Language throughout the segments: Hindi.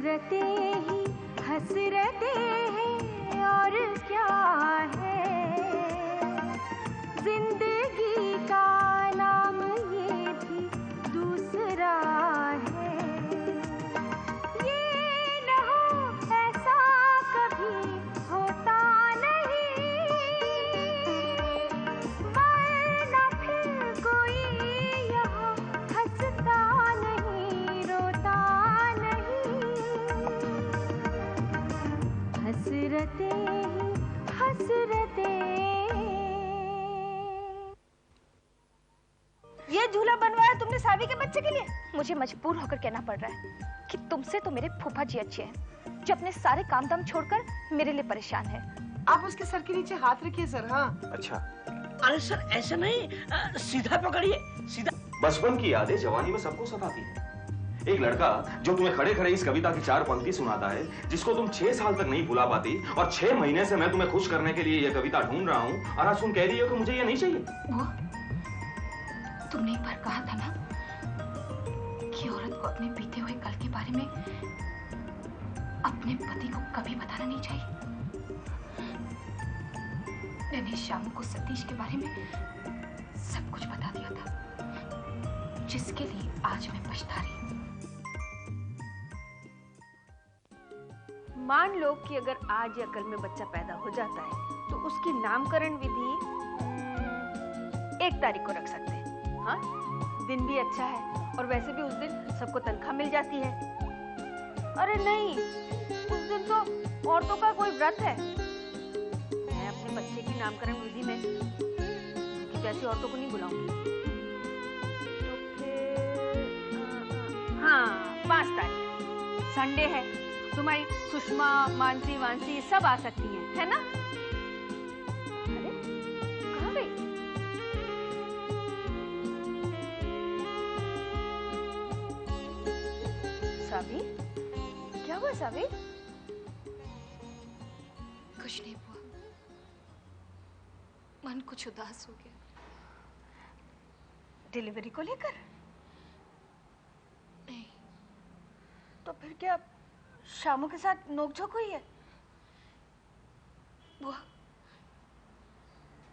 हसरतें ही हसरतें हैं और क्या है, जिंदगी का नाम ये भी दूसरा है। ये न हो ऐसा कभी होता नहीं, वरना फिर कोई यहाँ हंसता नहीं रोता नहीं। हसरतें ही हसरतें। ये झूला बनवाया तुमने सावी के बच्चे के लिए? मुझे मजबूर होकर कहना पड़ रहा है कि तुमसे तो मेरे फूफा जी अच्छे हैं, जो अपने सारे काम धाम छोड़कर मेरे लिए परेशान है। आप उसके सर के नीचे हाथ रखिए सर। हाँ अच्छा। अरे सर ऐसा नहीं, सीधा पकड़िए, सीधा। बचपन की यादें जवानी में सबको सताती है। एक लड़का जो तुम्हें खड़े खड़े इस कविता की 4 पंक्ति सुनाता है, जिसको तुम 6 साल तक नहीं भुला पाती, और 6 महीने से मैं तुम्हें खुश करने के लिए यह कविता ढूंढ रहा हूँ, और आज तुम कह रही हो कि मुझे ये नहीं चाहिए। वो तुमने एक बार कहा था ना कि औरत को अपने बीते हुए कल के बारे में अपने पति को कभी बताना नहीं चाहिए। मैंने शाम को सतीश के बारे में सब कुछ बता दिया था, जिसके लिए आज मैं पछता रही हूँ। मान लो कि अगर आज या कल में बच्चा पैदा हो जाता है तो उसकी नामकरण विधि 1 तारीख को रख सकते हैं। हाँ, दिन भी अच्छा है और वैसे भी उस दिन सबको तनख्वाह मिल जाती है। अरे नहीं, उस दिन तो औरतों का कोई व्रत है। मैं अपने बच्चे की नामकरण विधि में जैसी औरतों को नहीं बुलाऊंगी। तो फिर हाँ, 5 तारीख संडे है, तुम्हारी सुषमा, मानसी, वांसी सब आ सकती हैं, है ना? अरे कहाँ गई? सावी, क्या हुआ सावी? कुछ नहीं हुआ, मन कुछ उदास हो गया। डिलीवरी को लेकर? नहीं। तो फिर क्या शामू के साथ नोकझोंक हुई है? वो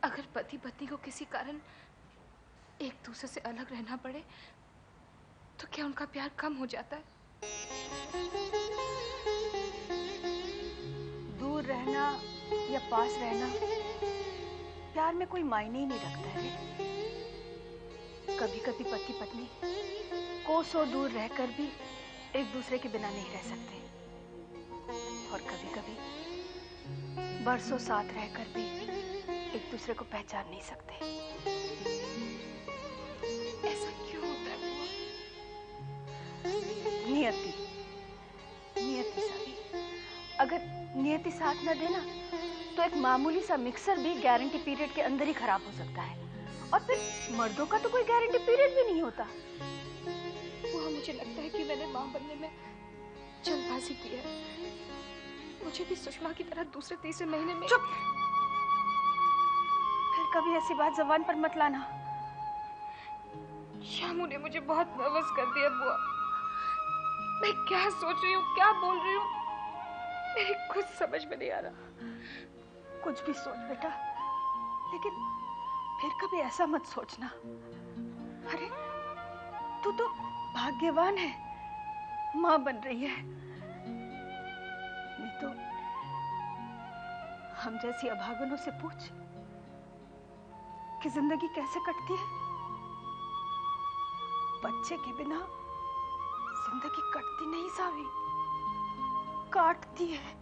अगर पति पत्नी को किसी कारण एक दूसरे से अलग रहना पड़े तो क्या उनका प्यार कम हो जाता है? दूर रहना या पास रहना प्यार में कोई मायने ही नहीं रखता है। कभी कभी पति पत्नी कोसों दूर रहकर भी एक दूसरे के बिना नहीं रह सकते, और कभी कभी बरसों साथ रहकर भी एक दूसरे को पहचान नहीं सकते। ऐसा क्यों होता है? नियति, नियति सावी। अगर नियति साथ न देना तो एक मामूली सा मिक्सर भी गारंटी पीरियड के अंदर ही खराब हो सकता है, और फिर मर्दों का तो कोई गारंटी पीरियड भी नहीं होता। वो मुझे लगता है कि मैंने मां बनने में जल्दबाजी की है। मुझे भी सुषमा की तरह दूसरे तीसरे महीने में। चुप! फिर कभी ऐसी बात ज़बान पर मत लाना। शामू ने मुझे बहुत नर्वस कर दिया बुआ। मैं क्या सोच रही हूँ, क्या बोल रही हूँ, मेरी कुछ समझ में नहीं आ रहा। कुछ भी सोच बेटा, लेकिन फिर कभी ऐसा मत सोचना। अरे तू तो भाग्यवान है, माँ बन रही है। नहीं तो हम जैसी अभागनों से पूछ कि जिंदगी कैसे कटती है। बच्चे के बिना जिंदगी कटती नहीं सावी, काटती है।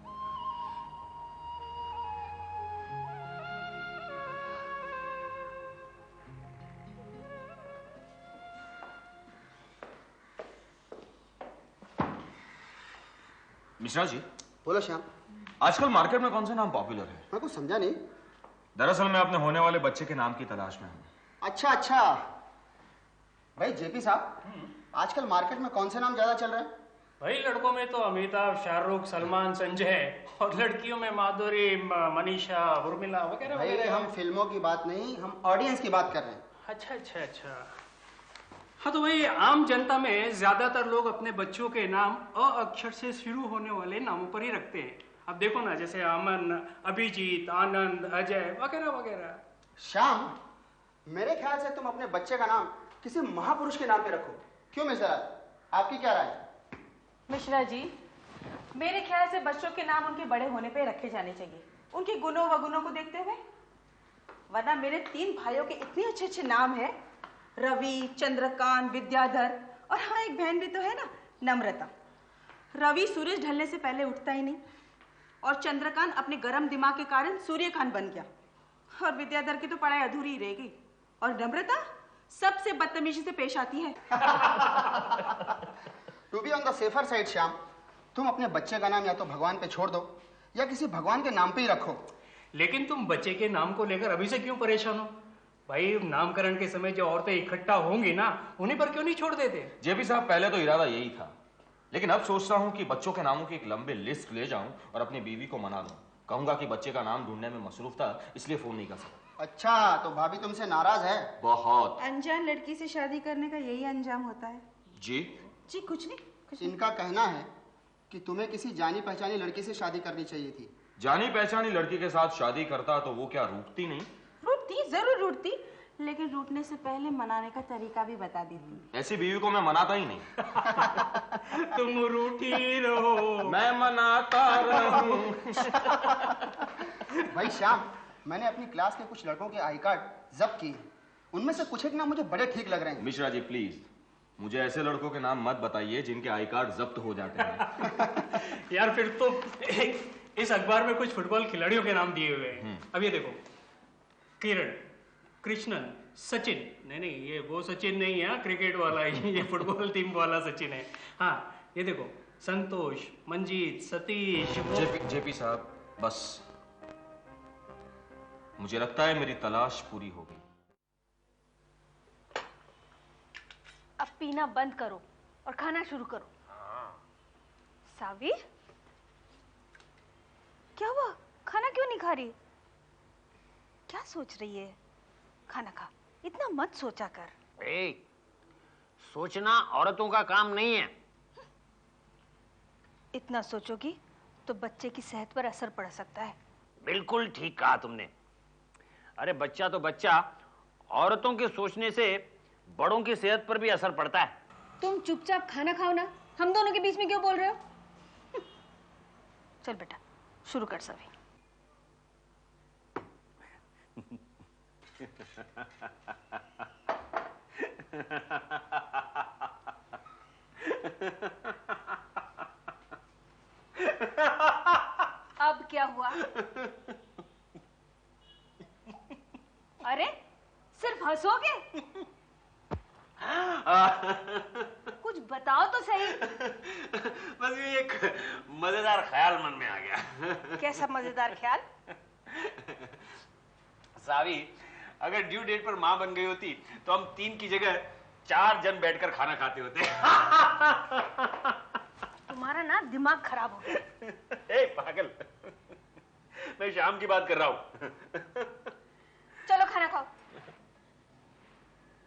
मिश्रा जी। बोलो श्याम। आजकल मार्केट में कौन सा नाम पॉपुलर है? मैं कुछ समझा नहीं। दरअसल मैं अपने होने वाले बच्चे के नाम की तलाश में हूँ। अच्छा अच्छा, भाई जेपी साहब, आजकल मार्केट में कौन से नाम ज्यादा चल रहे हैं? भाई लड़कों में तो अमिताभ, शाहरुख, सलमान, संजय, और लड़कियों में माधुरी, मनीषा, उर्मिला वगैरह वगैरह। हम फिल्मों की बात नहीं, हम ऑडियंस की बात कर रहे हैं। अच्छा अच्छा अच्छा, हाँ तो वही आम जनता में ज्यादातर लोग अपने बच्चों के नाम अ अक्षर से शुरू होने वाले नामों पर ही रखते हैं। अब देखो ना, जैसे अमन, अभिजीत, आनंद, अजय वगैरह वगैरह। श्याम, मेरे ख्याल से तुम अपने बच्चे का नाम किसी महापुरुष के नाम पे रखो। क्यों मिश्रा, आपकी क्या राय है? मिश्रा जी, मेरे ख्याल से बच्चों के नाम उनके बड़े होने पे रखे जाने चाहिए, उनके गुणों वगुणों को देखते हुए। वरना मेरे 3 भाइयों के इतने अच्छे अच्छे नाम हैं, रवि, चंद्रकांत, विद्याधर, और हाँ एक बहन भी तो है ना, नम्रता। रवि सूरज ढलने से पहले उठता ही नहीं, और चंद्रकांत अपने गर्म दिमाग के कारण सूर्यकांत बन गया, और विद्याधर की तो पढ़ाई अधूरी ही रह गई, और नम्रता सबसे बदतमीजी से पेश आती है। To be on the safer side Shyam, तुम अपने बच्चे का नाम या तो भगवान पे छोड़ दो या किसी भगवान के नाम पे ही रखो। लेकिन तुम बच्चे के नाम को लेकर अभी से क्यों परेशान हो? भाई, नामकरण के समय जो औरतें इकट्ठा होंगी ना, उन्हीं पर क्यों नहीं छोड़ देते? जेपी साहब, पहले तो इरादा यही था, लेकिन अब सोचता हूँ कि बच्चों के नामों की एक लंबी लिस्ट ले जाऊं और अपनी बीवी को मना दूं। कहूंगा कि बच्चे का नाम ढूंढने में मसरूफ था, इसलिए फोन नहीं कर सकता। अच्छा, तो भाभी तुमसे नाराज है? बहुत। अनजान लड़की से शादी करने का यही अंजाम होता है। जी कुछ नहीं, कुछ नहीं। इनका कहना है कि तुम्हें किसी जानी पहचानी लड़की से शादी करनी चाहिए थी। जानी पहचानी लड़की के साथ शादी करता तो वो क्या रूठती नहीं? रूठती, जरूर रूठती, लेकिन रूठने से पहले मनाने का तरीका भी बता देती। ऐसी बीवी को मैं मनाता ही नहीं। तुम रूठी रहो, मैं मनाता रहूं। भाई श्याम, मैंने अपनी क्लास के कुछ लड़कों के आई कार्ड जब्त किए, उनमें से कुछ एक नाम मुझे बड़े ठीक लग रहे हैं। मिश्रा जी प्लीज, मुझे ऐसे लड़कों के नाम मत बताइए जिनके आई कार्ड जब्त हो जाते हैं। यार फिर तो इस अखबार में कुछ फुटबॉल खिलाड़ियों के नाम दिए हुए हैं। अब ये देखो, किरण, कृष्णन, सचिन। नहीं, ये वो सचिन नहीं है, क्रिकेट वाला है, ये फुटबॉल टीम वाला सचिन है। हाँ, ये देखो, संतोष, मंजीत, सतीश। जेपी साहब, बस मुझे लगता है मेरी तलाश पूरी हो गई। अब पीना बंद करो और खाना शुरू करो। सावी, क्या हुआ? खाना क्यों नहीं खा रही? क्या सोच रही है? खाना खा, इतना मत सोचा कर। सोचना औरतों का काम नहीं है। इतना सोचोगी तो बच्चे की सेहत पर असर पड़ सकता है। बिल्कुल ठीक कहा तुमने। अरे बच्चा तो बच्चा, औरतों के सोचने से बड़ों की सेहत पर भी असर पड़ता है। तुम चुपचाप खाना खाओ ना, हम दोनों के बीच में क्यों बोल रहे हो? चल बेटा, शुरू कर सभी। अब क्या हुआ? अरे सिर्फ हंसोगे? कुछ बताओ तो सही। बस ये एक मजेदार ख्याल मन में आ गया। कैसा मजेदार ख्याल? सावी, अगर ड्यू डेट पर मां बन गई होती तो हम 3 की जगह 4 जन बैठकर खाना खाते होते। तुम्हारा ना दिमाग खराब हो गया। पागल, मैं शाम की बात कर रहा हूं। चलो खाना खाओ।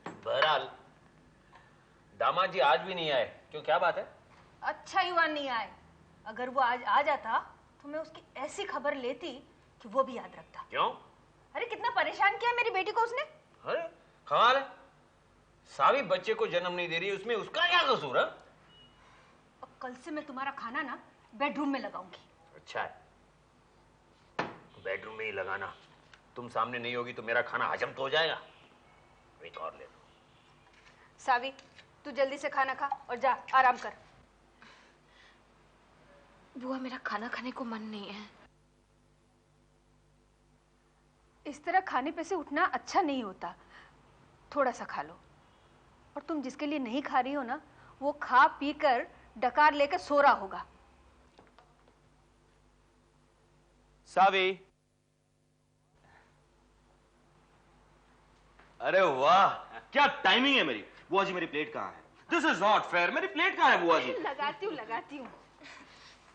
बहरहाल दामाद जी आज भी नहीं आए, क्यों, क्या बात है? अच्छा ही हुआ नहीं आए। अगर वो आज आ जाता तो मैं उसकी ऐसी खबर लेती कि वो भी याद रखता। क्यों? अरे कितना परेशान किया मेरी बेटी को उसने। अरे कमाल है, सावी बच्चे को जन्म नहीं दे रही, उसमें उसका क्या कसूर है? और कल से मैं तुम्हारा खाना ना बेडरूम में लगाऊंगी। अच्छा है, बेडरूम में ही लगाना। तुम सामने नहीं होगी तो मेरा खाना हजम तो हो जाएगा। एक और ले लो। सावी, तू जल्दी से खाना खा और जा आराम कर। बुआ, मेरा खाना खाने को मन नहीं है। इस तरह खाने पे से उठना अच्छा नहीं होता। थोड़ा सा खा लो। और तुम जिसके लिए नहीं खा रही हो ना, वो खा पी कर डकार लेकर सो रहा होगा। सावी, अरे वाह, क्या टाइमिंग है मेरी। बुआ जी, मेरी प्लेट कहाँ है? This is not fair. मेरी प्लेट कहाँ है बुआ जी? लगाती हूँ।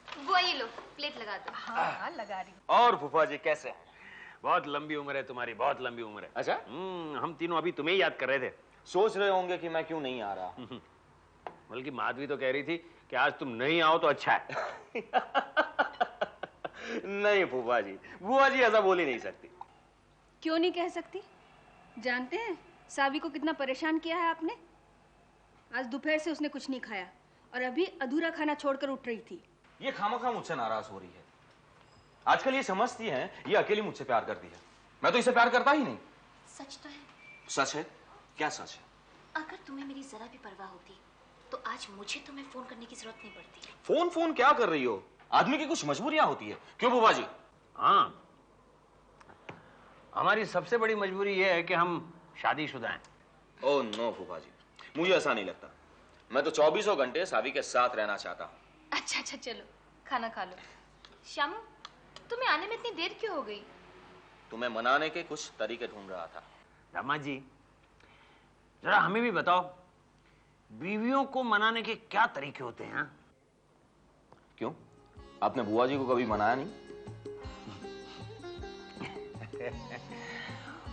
बुआ ये लो, प्लेट लगा दो। हाँ, लगा रही हूँ। और फूफा जी कैसे हैं? बहुत लंबी उम्र है तुम्हारी, बहुत लंबी उम्र है। अच्छा, हम तीनों अभी तुम्हें ही याद कर रहे थे। सोच रहे होंगे कि मैं क्यों नहीं आ रहा। बल्कि माधवी तो कह रही थी कि आज तुम नहीं आओ तो अच्छा है। नहीं फूफा जी, बुआ जी ऐसा बोल ही नहीं सकती। क्यों नहीं कह सकती? जानते हैं सावी को कितना परेशान किया है आपने? आज दोपहर से उसने कुछ नहीं खाया और अभी अधूरा खाना छोड़कर उठ रही थी। ये खामखा मुझसे नाराज हो रही है। आजकल ये समझती है ये अकेली मुझसे प्यार करती है, मैं तो इसे प्यार करता ही नहीं। सच तो है। सच है? क्या सच है? अगर तुम्हें मेरी जरा भी परवाह होती तो आज मुझे तुम्हें फोन करने की जरूरत नहीं पड़ती। फोन क्या कर रही हो? आदमी की कुछ मजबूरियां होती है। क्यों बुआ जी? हाँ, हमारी सबसे बड़ी मजबूरी यह है कि हम शादीशुदा हैं। ओह नो फूफा जी, मुझे ऐसा नहीं लगता। मैं तो 24 घंटे सावी के साथ रहना चाहता हूँ। अच्छा अच्छा चलो खाना खा लो। श्यामू तुम्हें आने में इतनी देर क्यों हो गई? तुम्हें मनाने के कुछ तरीके ढूंढ रहा था। दामाद जी जरा हमें भी बताओ, बीवियों को मनाने के क्या तरीके होते हैं? क्यों, आपने बुआ जी को कभी मनाया नहीं?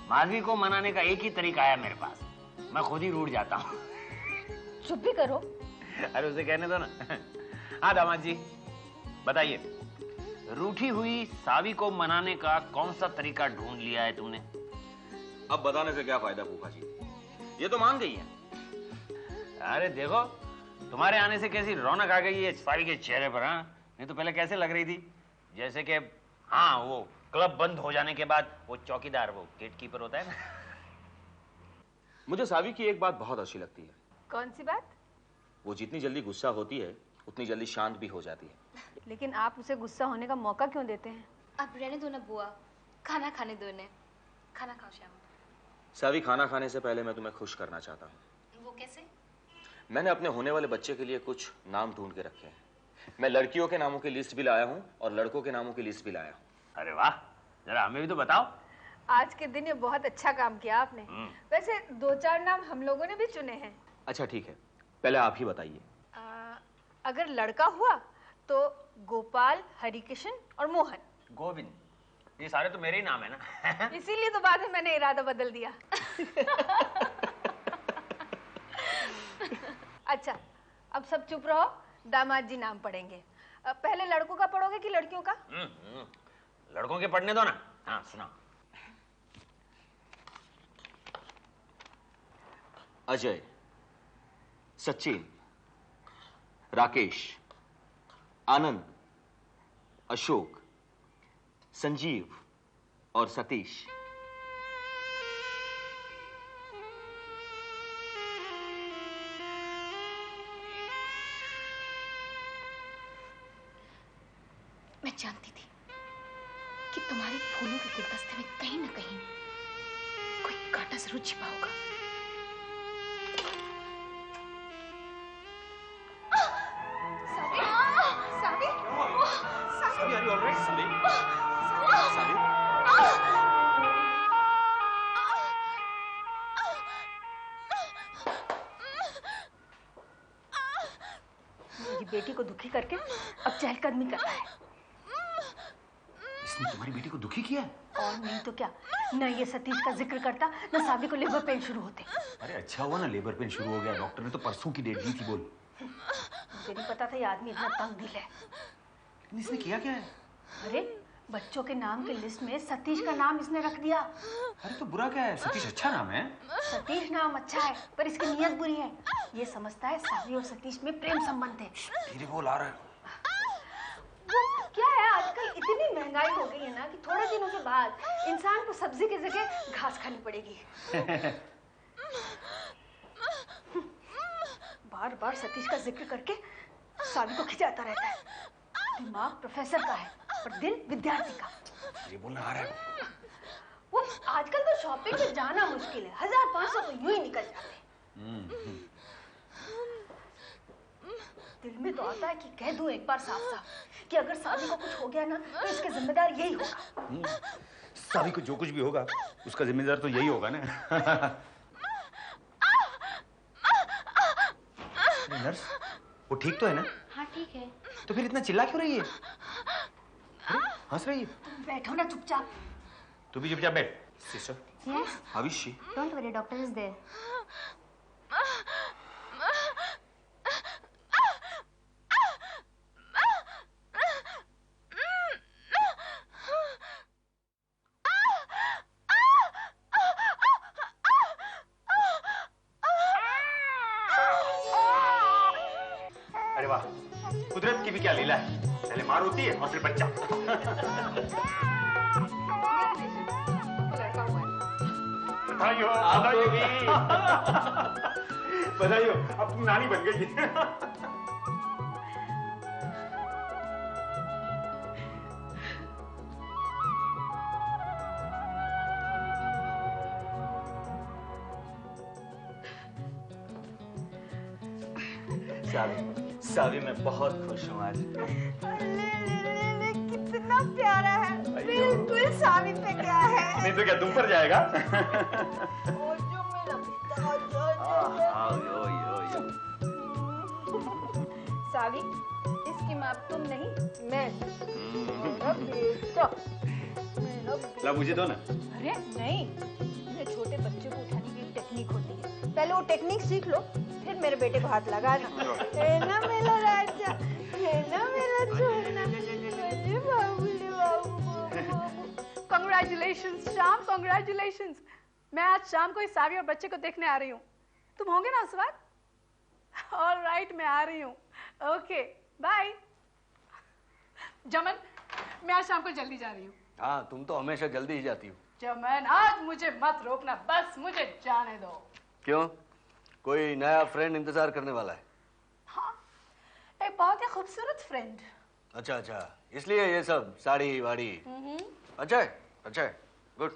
माधवी को मनाने का एक ही तरीका है मेरे पास, मैं खुद ही रूठ जाता हूँ। चुप भी करो। अरे उसे कहने दो ना। हाँ दामाद जी बताइए, रूठी हुई सावी को मनाने का कौन सा तरीका ढूंढ लिया है तुमने? अब बताने से क्या फायदा फूफा जी, ये तो मान गई है। अरे देखो तुम्हारे आने से कैसी रौनक आ गई है सावी के चेहरे पर। हाँ, नहीं तो पहले कैसे लग रही थी जैसे कि हाँ वो क्लब बंद हो जाने के बाद वो चौकीदार, वो गेट कीपर होता है ना। मुझे सावी की एक बात बहुत अच्छी लगती है। कौन सी बात? वो जितनी जल्दी गुस्सा होती है उतनी जल्दी शांत भी हो जाती है। लेकिन आप उसे गुस्सा होने का मौका क्यों देते हैं? अब रहने दो ना बुआ, खाना खाने दो इन्हें। खाना खाओ श्यामू। सावी, खाना खाने से पहले मैं तुम्हें खुश करना चाहता हूँ। वो कैसे? मैंने अपने होने वाले बच्चे के लिए कुछ नाम ढूंढ के रखे हैं। मैं लड़कियों के नामों की लिस्ट भी लाया हूँ और लड़कों के नामों की लिस्ट भी लाया हूँ। अरे वाह, जरा हमें भी तो बताओ। आज के दिन ये बहुत अच्छा काम किया आपने। वैसे 2-4 नाम हम लोगों ने भी चुने हैं। अच्छा ठीक है, पहले आप ही बताइए। अगर लड़का हुआ तो गोपाल, हरिकिशन और मोहन। गोविंद, ये सारे तो मेरे ही नाम है ना। इसीलिए तो बाद में मैंने इरादा बदल दिया। अच्छा अब सब चुप रहो, दामाद जी नाम पढ़ेंगे। पहले लड़कों का पढ़ोगे कि लड़कियों का? लड़कों के पढ़ने दो ना। हाँ सुना। अजय, सचिन, राकेश, आनंद, अशोक, संजीव और सतीश। मैं जानती थी कि तुम्हारे फूलों के गुलदस्ते में कहीं ना कहीं कोई कांटा जरूर छिपा होगा। मेरी बेटी को दुखी करके अब चहलकदमी कर रहा है। इसने तुम्हारी बेटी को दुखी किया है? और नहीं तो क्या, न ये सतीश का जिक्र करता न सावी को लेबर पेन शुरू होते। अरे अच्छा हुआ ना लेबर पेन शुरू हो गया, डॉक्टर ने तो परसों की डेट दी थी। बोल। मुझे नहीं पता था ये आदमी इतना तंग दिल है। इसने किया क्या है? अरे बच्चों के नाम की लिस्ट में सतीश का नाम इसने रख दिया। अरे तो बुरा क्या है, सतीश अच्छा नाम है। सतीश नाम अच्छा है पर इसकी नीयत बुरी है। ये समझता है सावी और सतीश में प्रेम संबंध है। धीरे बोल, आ रहा है। वो क्या है, आजकल इतनी महंगाई हो गई है ना कि थोड़े दिनों के बाद इंसान को सब्जी की जगह घास खानी पड़ेगी। बार बार सतीश का जिक्र करके सावी को खिंचाता रहता है। दिमाग प्रोफेसर का है पर दिल विद्यार्थी का। ये बोलना आ रहा है। वो आजकल तो शॉपिंग में जाना मुश्किल है, 1500 तो यूं ही निकल जाते हैं। दिल में तो आता है कि कह दूं एक बार साफ साफ कि अगर सावी को कुछ हो गया ना तो इसके जिम्मेदार यही होगा। सावी को जो कुछ भी होगा उसका जिम्मेदार तो यही होगा ना। नर्स, वो ठीक तो है ना? हाँ ठीक है। तो फिर इतना चिल्ला क्यों रही है? हंस रही है? तुम बैठो ना चुपचाप। तू भी चुपचाप बैठ। Sister, Yes, how is she? don't worry, doctor is there. अरे वाह, कुदरत की भी क्या लीला है, पहले मार होती है और फिर बच्चा। बधाई हो, आपको भी। बधाई हो, अब तुम नानी बन गई। सावी मैं बहुत खुश हूँ आज। ले, कितना प्यारा है, बिल्कुल सावी पे क्या है। नहीं तो क्या तुम पर जाएगा? ओ जो मेरा बेटा, सावी, इसकी माँ तुम नहीं, मैं। मेरा बेटा, ला मुझे दो ना। अरे नहीं, ये छोटे बच्चे को उठाने की एक टेक्निक होती है, पहले वो टेक्निक सीख लो, फिर मेरे बेटे को हाथ लगाना। है ना मेरा राजा, है ना मेरा सोना, मेरे बाबूले बाबू। Congratulations, शाम, congratulations। मैं आज शाम को इस सावी और बच्चे को देखने आ रही हूँ। तुम होंगे ना उस वक्त? All right, मैं आ रही हूँ। Okay, bye. जमन, मैं आज शाम को जल्दी जा रही हूँ। हाँ, तुम तो हमेशा जल्दी ही जाती हो। जमन, आज मुझे मत रोकना, बस मुझे जाने दो। क्यों? कोई नया फ्रेंड इंतजार करने वाला है? हाँ, एक बहुत ही खूबसूरत फ्रेंड। अच्छा अच्छा, इसलिए ये सब साड़ी वाड़ी। अच्छा है, अच्छा है, गुड।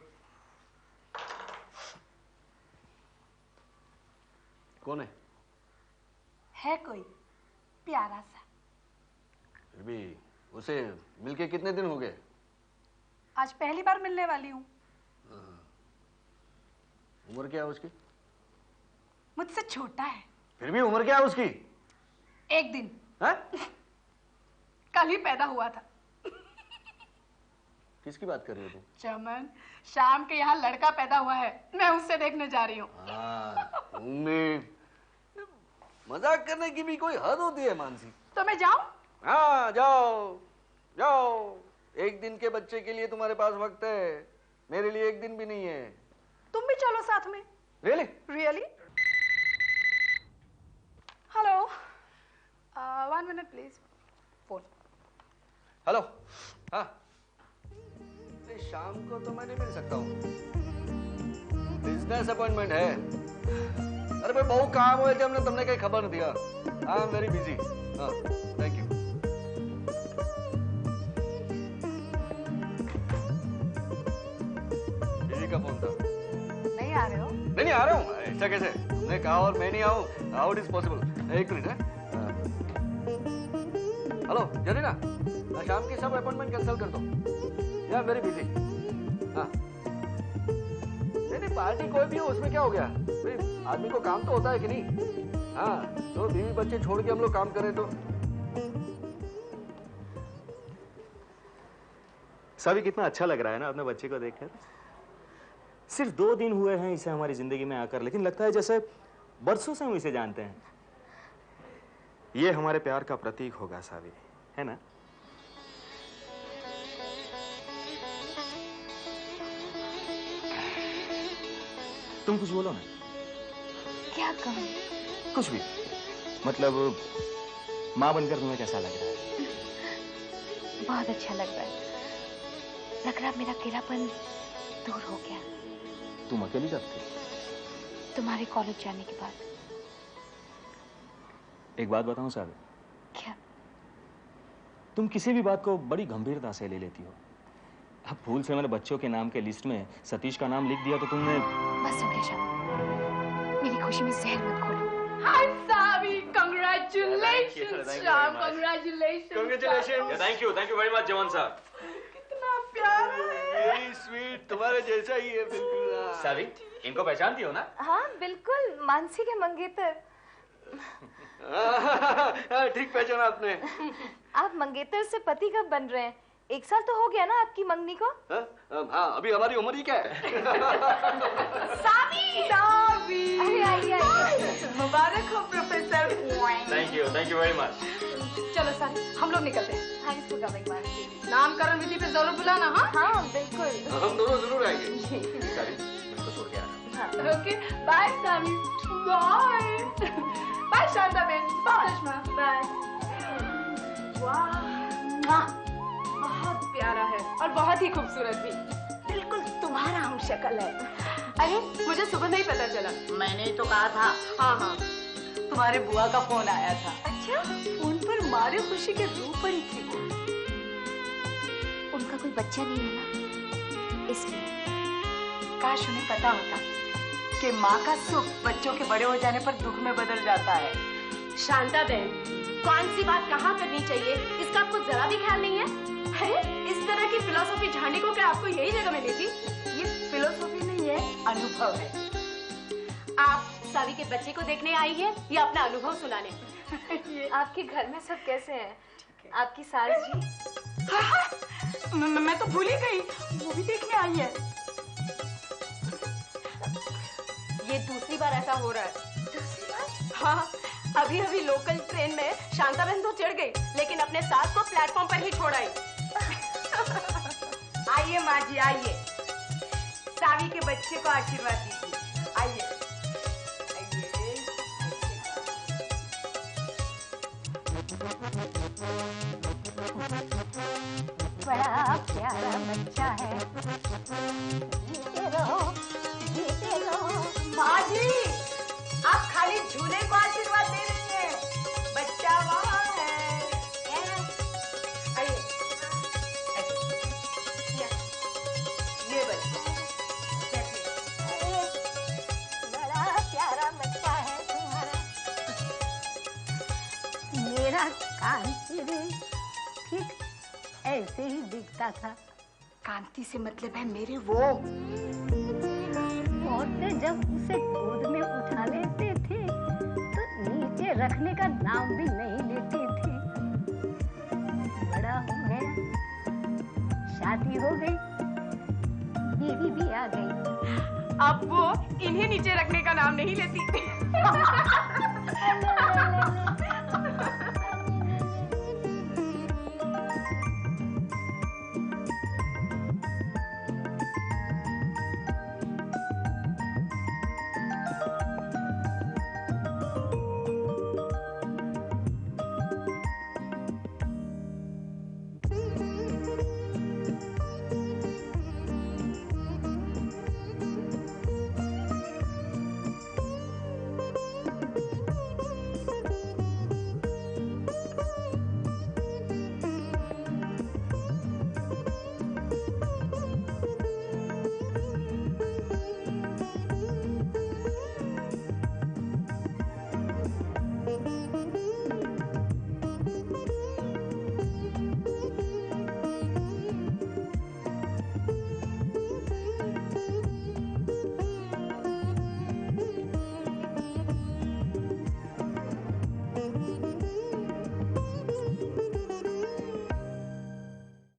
कौन है? है कोई प्यारा सा। फिर भी उसे मिलके कितने दिन हो गए? आज पहली बार मिलने वाली हूँ। उम्र क्या है उसकी? मुझसे छोटा है। फिर भी उम्र क्या है उसकी? एक दिन। है? कल ही पैदा हुआ था। किसकी बात कर रही हो तुम? चमन, शाम के यहाँ लड़का पैदा हुआ है, मैं उससे देखने जा रही हूँ। मजाक करने की भी कोई हद होती है मानसी। तो मैं जाऊँ? हाँ, जाओ जाओ। एक दिन के बच्चे के लिए तुम्हारे पास वक्त है, मेरे लिए एक दिन भी नहीं है। तुम भी चलो साथ में। Really? Really? Hello, 1 minute please. Phone. Hello. हाँ, शाम को तो मैं नहीं मिल सकता हूँ, बिजनेस अपॉइंटमेंट है। अरे भाई बहुत काम हुए थे, हमने तुमने कहीं खबर नहीं दिया। I am very busy. हाँ, थैंक यू। बीवी का फोन था। नहीं आ रहे हो? नहीं आ रहा हूँ। ऐसा कैसे? तुमने कहा और मैं नहीं आऊँ, हाउ इट इज पॉसिबल? एक मिनट है। हेलो जरीना, शाम की सब अपॉइंटमेंट कैंसिल कर दो, या वेरी बिजी। हाँ नहीं, पार्टी कोई भी हो, उसमें क्या हो गया? आदमी को काम तो होता है कि नहीं? हाँ, तो बीवी बच्चे छोड़ के हम लोग काम करें तो। सभी कितना अच्छा लग रहा है ना अपने बच्चे को देखकर। सिर्फ 2 दिन हुए हैं इसे हमारी जिंदगी में आकर, लेकिन लगता है जैसे बरसों से हम इसे जानते हैं। ये हमारे प्यार का प्रतीक होगा सावी, है ना? तुम कुछ बोलो ना। क्या कहूँ? कुछ भी, मतलब माँ बनकर तुम्हें कैसा लग रहा है? बहुत अच्छा लग रहा है। लग रहा मेरा अकेलापन दूर हो गया। तुम अकेली कब थी? तुम्हारे कॉलेज जाने के बाद। एक बात बताऊं सावी? क्या? तुम किसी भी बात को बड़ी गंभीरता से ले लेती हो। अब भूल से मैंने बच्चों के नाम के लिस्ट में सतीश का नाम लिख दिया तो तुमने। बस हो गया शाम, मेरी खुशी में जहर मत खोलो। हाय सावी, कांग्रेचुलेशंस शाम, congratulations. Congratulations. Thank you very much जवान साहब। कितना प्यारा है। वेरी स्वीट, तुम्हारे जैसा ही है बिल्कुल। सावी, इनको पहचानती हो ना? हाँ बिल्कुल, मानसी के मंगेतर। ठीक पहचाना आपने। आप मंगेतर से पति कब बन रहे हैं? 1 साल तो हो गया ना आपकी मंगनी को? हाँ, अभी हमारी उम्र ही क्या है? सावी, सावी। अरे आइए मुबारक हो professor. Thank you very much. चलो सावी, हम लोग निकलते हैं। Thanks for coming Mansi. नामकरण विधि पे जरूर बुलाना। हाँ हाँ बिल्कुल। हम दोनों जरूर आएंगे। मुझको छोड़ के आना। Okay, bye Savi. Bye bye Sharda ben. Bye Sushma. Bye. वाह, बहुत प्यारा है और बहुत ही खूबसूरत भी। बिल्कुल तुम्हारा हम शक्ल है। अरे मुझे सुबह में ही पता चला। मैंने ही तो कहा था। हाँ हाँ, तुम्हारे बुआ का फोन आया था। अच्छा, फोन पर मारे खुशी के रो पड़ी थी वो। उनका कोई बच्चा नहीं है ना, इसलिए। काश उन्हें पता होता कि माँ का सुख बच्चों के बड़े हो जाने पर दुख में बदल जाता है। शांता बहन, कौन सी बात कहाँ करनी चाहिए इसका आपको जरा भी ख्याल नहीं है? अरे इस तरह की फिलोसॉफी झाड़ने को क्या आपको यही जगह मिली थी? ये फिलोसॉफी नहीं है, अनुभव है। आप सावी के बच्चे को देखने आई है या अपना अनुभव सुनाने? आपके घर में सब कैसे हैं? आपकी सास जी? हाँ, मैं तो भूल ही गई, वो भी देखने आई है। ये दूसरी बार ऐसा हो रहा है। दूसरी बार? हाँ, अभी अभी लोकल ट्रेन में शांता बहन तो चढ़ गई, लेकिन अपने सास को प्लेटफॉर्म पर ही छोड़ आई। आइए माँ जी, आइए, सावी के बच्चे को आशीर्वाद दीजिए। आइए बड़ा प्यारा बच्चा है। जीते रहो, जीते रहो। माँ जी, आप खाली झूले को आशीर्वाद दे रही हैं, बच्चा वहाँ है। आइए, ये बच्चा बड़ा प्यारा बच्चा है तुम्हारा। मेरा कांति भी ठीक ऐसे ही दिखता था। कांति से मतलब है मेरे वो। औरतें जब उसे गोद में उठा लेते थे तो नीचे रखने का नाम भी नहीं लेती थी। बड़ा हो गया, शादी हो गई, बीवी भी आ गई। अब वो इन्हें नीचे रखने का नाम नहीं लेती।